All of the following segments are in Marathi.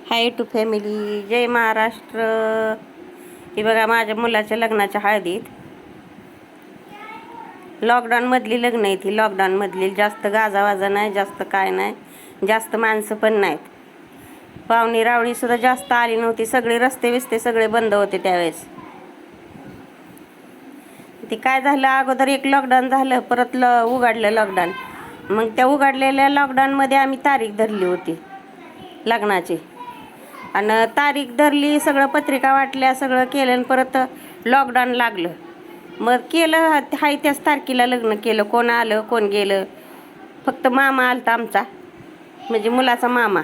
हाय टू फॅमिली, जय महाराष्ट्र. हे बघा माझ्या मुलाच्या लग्नाच्या हळदीत. लॉकडाऊनमधली लग्न आहे ती. लॉकडाऊनमधली जास्त गाजावाजा नाही, जास्त काय नाही, जास्त माणसं पण नाहीत. पाहुणी रावळी सुद्धा जास्त आली नव्हती. सगळे रस्ते बिस्ते सगळे बंद होते त्यावेळेस. ते काय झालं, अगोदर एक लॉकडाऊन झालं, परत उघडलं लॉकडाऊन. मग त्या उघडलेल्या लॉकडाऊनमध्ये आम्ही तारीख धरली होती लग्नाची. आणि तारीख धरली, सगळं पत्रिका वाटल्या, सगळं केलं. आणि परत लॉकडाऊन लागलं. मग केलं हाय त्याच तारखेला लग्न केलं. कोण आलं कोण गेलं, फक्त मामा आलता आमचा, म्हणजे मुलाचा मामा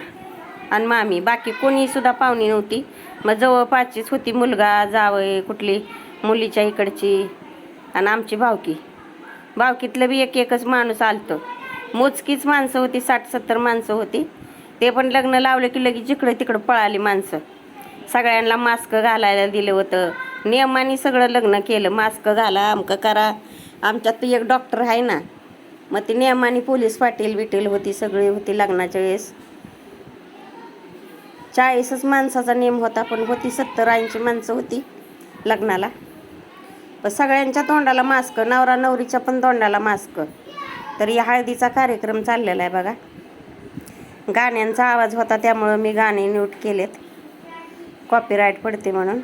आणि मामी. बाकी कोणीसुद्धा पाहुणी नव्हती. मग जवळपासचीच होती, मुलगा जावई, कुठली मुलीच्या इकडची आणि आमची भावकी. भावकीतलं बी एकच माणूस आलतं. मोजकीच माणसं होती, 60-70 माणसं होती. ते पण लग्न लावलं की लगेच जिकडं तिकडं पळाली माणसं. सगळ्यांना मास्क घालायला दिलं होतं. नियमाने सगळं लग्न केलं. मास्क घाला, अमकं करा. आमच्यात तर एक डॉक्टर आहे ना, मग ते नियमाने पोलीस पाटील होती, सगळी होती लग्नाच्या वेळेस. 40च माणसाचा नियम होता, पण होती 70-80 माणसं होती लग्नाला. पण सगळ्यांच्या तोंडाला मास्क, नवरा नवरीच्या पण तोंडाला मास्क. तर या हळदीचा कार्यक्रम चाललेला आहे बघा. गाण्यांचा आवाज होता, त्यामुळं मी गाणे म्यूट केलेत, कॉपीराईट पडते म्हणून.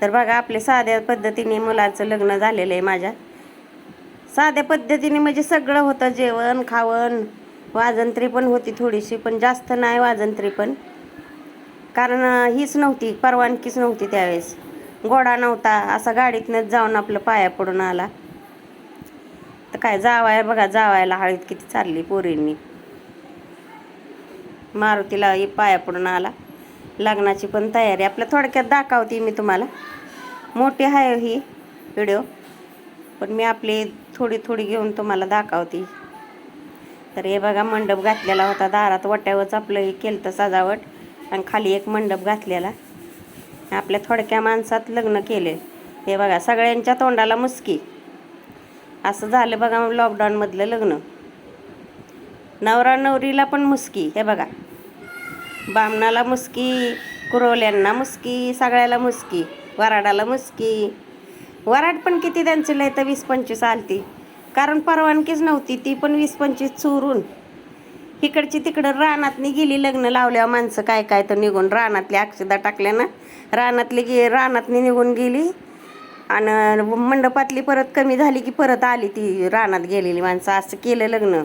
तर बघा, आपले साध्या पद्धतीने मुलाचं लग्न झालेलं आहे माझ्या. साध्या पद्धतीने म्हणजे सगळं होतं, जेवण खावण, वाजंत्री पण होती थोडीशी, पण जास्त नाही वाजंत्री पण. कारण हीच नव्हती, परवानगीच नव्हती त्यावेळेस. घोडा नव्हता, असा गाडीतनंच जाऊन आपलं पाया पडून आला. तर काय जावाय बघा, जावायला हळद किती चालली पोरींनी. मारुतीला पाया पडून आला. लग्नाची पण तयारी आपल्या थोडक्यात दाखवते मी तुम्हाला. मोठी आहे ही व्हिडिओ, पण मी आपली थोडी थोडी घेऊन तुम्हाला दाखवते. तर हे बघा, मंडप घातलेला होता दारात. वट्यावरच आपलं हे केलं तर सजावट, आणि खाली एक मंडप घातलेला. आपल्या थोडक्या माणसात लग्न केले. हे बघा, सगळ्यांच्या तोंडाला मुस्की. असं झालं बघा लॉकडाऊनमधलं लग्न. नवरा नवरीला पण मुस्की. हे बघा, बामणाला मुस्की, कुरवल्यांना मुस्की, सगळ्याला मुस्की, वराडाला मुस्की. वराड पण किती त्यांची लय तर 20-25 आलती, कारण परवानगीच नव्हती. ती पण 20-25 चोरून इकडची तिकडं रानातनी गेली. लग्न लावल्यावर माणसं काय काय तर निघून रानातली अक्षदा टाकल्या ना, रानातनी निघून गेली. आणि मंडपातली परत कमी झाली की परत आली ती रानात गेलेली माणसं. असं केलं लग्न.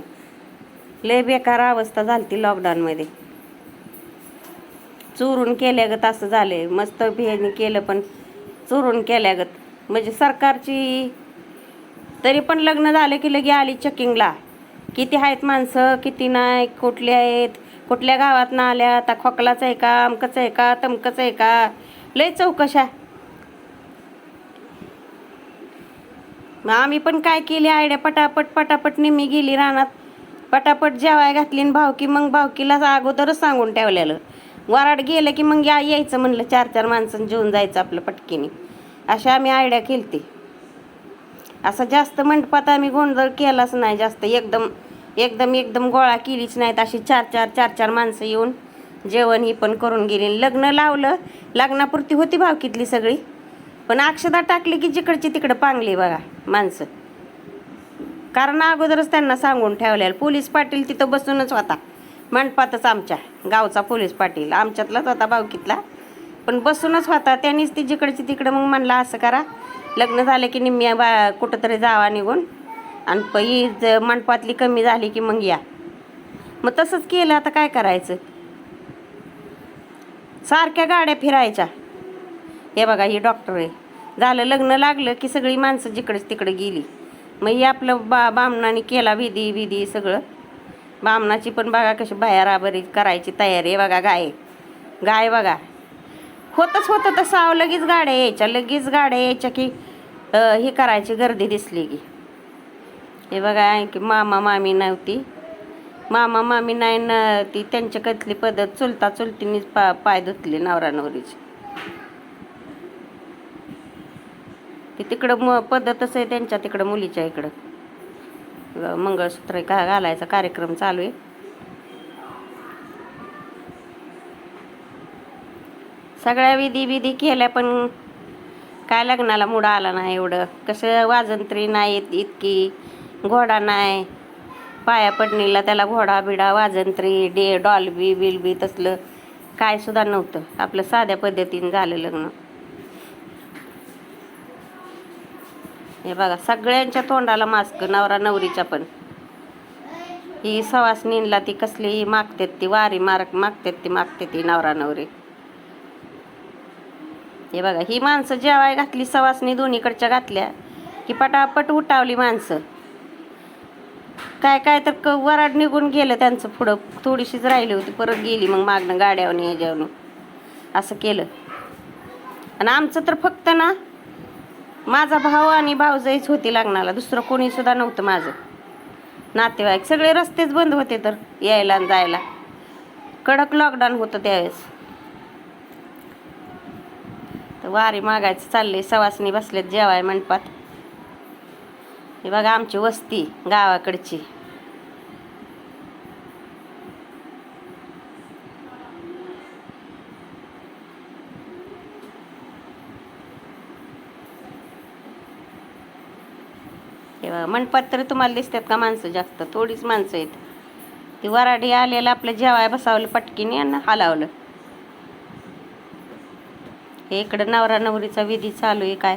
लय बेकार अवस्था झाली ती लॉकडाऊनमध्ये. चोरून केल्यागत असं झाले. मस्त बियाणी केलं, पण चोरून केल्यागत. म्हणजे सरकारची तरी पण लग्न झालं की लगे आली चेकिंगला. किती आहेत माणसं, किती नाही, कुठले आहेत, कुठल्या गावात ना आल्या, आता खोकलाच आहे का, अमकच आहे का, तमकच आहे का, लय चौकशा. मग आम्ही पण काय केली आयडिया, पटापट निम्मी गेली रानात, पटापट जेवाय घातली. आणि भावकी, मग भावकीला अगोदरच सांगून ठेवलेलं, वराड गेलं की मग यायचं म्हणलं, 4-4 माणसं जेवून जायचं आपलं पटकीने. अशा आम्ही आयडिया केली. असं जास्त मंडपात आम्ही गोंधळ केलाच नाही जास्त. एकदम गोळा केलीच नाहीत. अशी 4-4 माणसं येऊन जेवण ही पण करून गेली. लग्न लावलं, लग्नापुरती होती भावकीतली सगळी, पण अक्षदा टाकली की जिकडची तिकडं पांगली बघा माणसं. कारण अगोदरच त्यांना सांगून ठेवलेलं. पोलीस पाटील तिथं बसूनच होता मंडपातच. आमच्या गावचा पोलीस पाटील आमच्यातलाच होता, भावकीतला, पण बसूनच होता. त्यांनीच ती जिकडची तिकडं मग म्हणला, असं करा, लग्न झालं की निम्म्या कुठंतरी जावा निघून, आणि ही मंडपातली कमी झाली की मग या. मग तसंच केलं. आता काय करायचं, सारख्या गाड्या फिरायच्या. हे बघा, ही डॉक्टर आहे. झालं लग्न लागलं की सगळी माणसं जिकडं तिकडं गेली. मग हे आपलं बामणाने केला विधी सगळं. बामणाची पण बघा कशी बाहेराबरी करायची तयारी. आहे बघा, गाय बघा, होतं तसं लगेच गाड्या यायच्या की हे करायची गर्दी दिसली की. हे बघा की मामा मामी नव्हती, मामा मामी नाही न, ती त्यांच्या कतली पद्धत, चुलता चुलतीनीच पाय धुतले नवरा नवरीची. ती तिकडं पद्धतच आहे त्यांच्या तिकडं, मुलीच्या इकडं मंगळसूत्र घालायचा कार्यक्रम चालू आहे. सगळ्या विधी विधी केल्या पण काय लग्नाला मुडा आला नाही. एवढं कसं वाजंत्री नाही इतकी, घोडा नाही पाया पडणीला, त्याला घोडा बिडा वाजंत्री डॉल्बी बिलबी तसलं काय सुद्धा नव्हतं. आपलं साध्या पद्धतीने झालं लग्न. हे बघा सगळ्यांच्या तोंडाला मास्क, नवरा नवरीच्या पण. ही सवासनींला ती कसली मागतात, ती वारी मागतात ती नवरा नवरी. हे बघा ही माणसं जेवाय घातली, सवासनी दोन्हीकडच्या घातल्या की पटापट उठावली माणसं. काय काय तर वराड निघून गेलं त्यांचं, पुढं थोडीशीच राहिली होती, परत गेली मग मागणं गाड्यावरून ह्याच्यावरून असं केलं. आणि आमचं तर फक्त ना माझा भाऊ आणि भाऊजाईच होती लग्नाला, दुसरं कोणी सुद्धा नव्हतं माझं नातेवाईक. सगळे रस्तेच बंद होते तर यायला आणि जायला, कडक लॉकडाऊन होतं त्यावेळेस. तर वारी मागायचं चाललंय, सवासनी बसलेत जेवाय मंडपात. हे बघा आमची वस्ती गावाकडची. हे बघा मंडपात तरी तुम्हाला दिसतात का माणसं? जास्त थोडीच माणसं आहेत. ती वराडी आलेला आपलं जेवाय बसावलं पटकीने आणि हलावलं. हे इकडं नवरा नवरीचा विधी चालू आहे. काय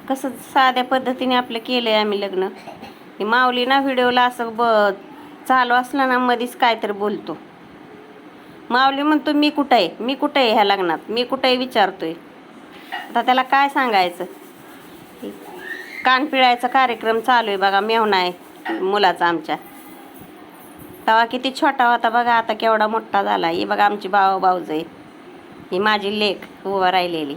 कसं साध्या पद्धतीने आपलं केलंय आम्ही लग्न. ही माऊली ना व्हिडिओला असं चालू असलं ना मधीच काहीतरी बोलतो. माऊली म्हणतो मी कुठं आहे, मी कुठं आहे ह्या लग्नात, मी कुठं आहे विचारतोय. आता त्याला काय सांगायचं? कान पिळायचा कार्यक्रम चालू आहे बघा, मेवणा आहे मुलाचा आमच्या. तेव्हा किती छोटा होता बघा, आता केवढा मोठा झाला. ही बघा आमची भाऊजाई, ही माझी लेक उभा राहिलेली.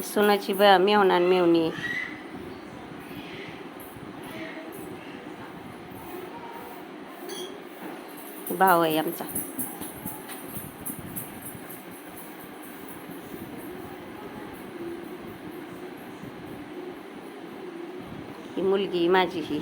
सुनाची मेवणा आणि मेवणी. भाऊ आहे आमचा. ही मुलगी माझी ही